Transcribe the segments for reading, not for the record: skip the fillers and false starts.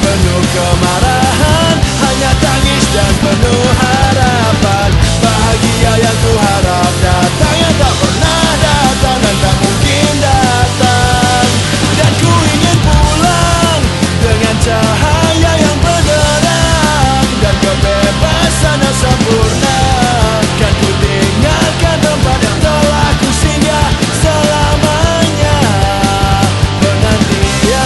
penuh kemarahan, hanya tangis dan penuh harapan. Bahagia yang ku harap datang yang tak pernah datang dan tak mungkin datang. Dan ku ingin pulang dengan cahaya yang benderang dan kebebasan yang sempurna. Kan ku tinggalkan tempat yang telah ku singgah selamanya. Penantian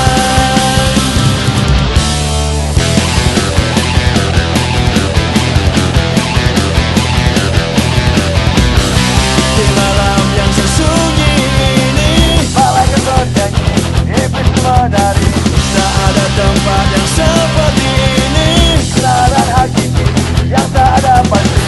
di malam yang sesunyi ini, malaikat bernyanyi, iblis menari. Tak ada tempat yang seperti ini, kenalan hakiki yang tak ada pasti.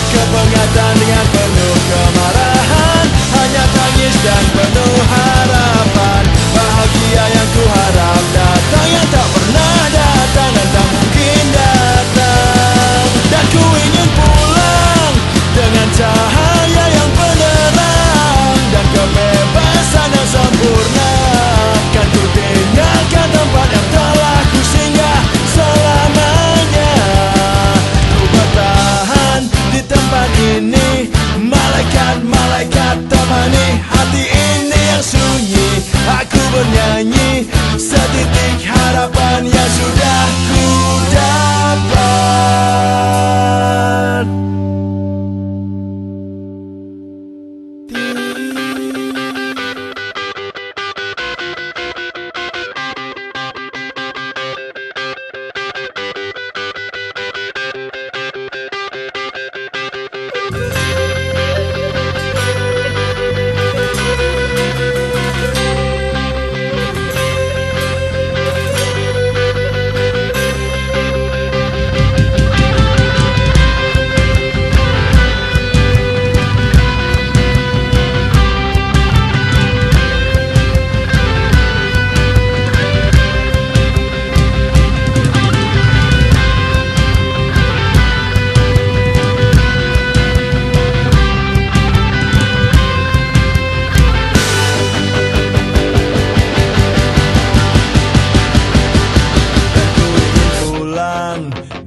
Kepengatan dengan penuh kemarahan, hanya tangis dan penuh harapan. Bahagia yang ku harap datang yang tak pernah datang dan tak mungkin datang. Dan ku ingin pulang dengan cahaya yang benderang dan kebebasan yang sempurna. Kan ku tinggalkan tempat yang telah ku singgah selamanya. Ku bertahan di tempat ini, malaikat-malaikat temani hati ini yang sunyi. Aku bernyanyi setitik harapan yang sudah ku dapat.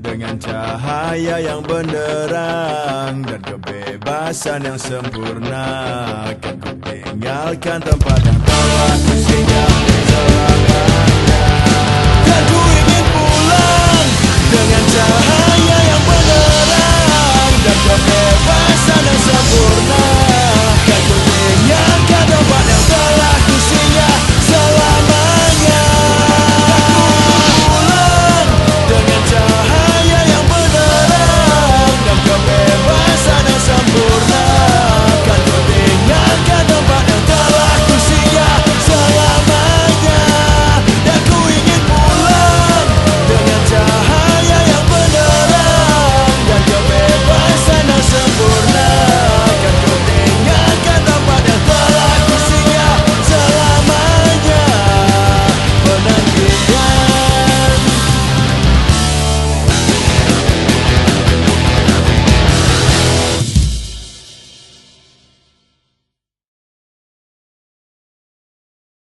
Dengan cahaya yang benderang dan kebebasan yang sempurna. Kan ku tinggalkan tempat yang telah ku singgah selamanya. Dan ku ingin pulang dengan cahaya yang benderang dan kebebasan yang sempurna.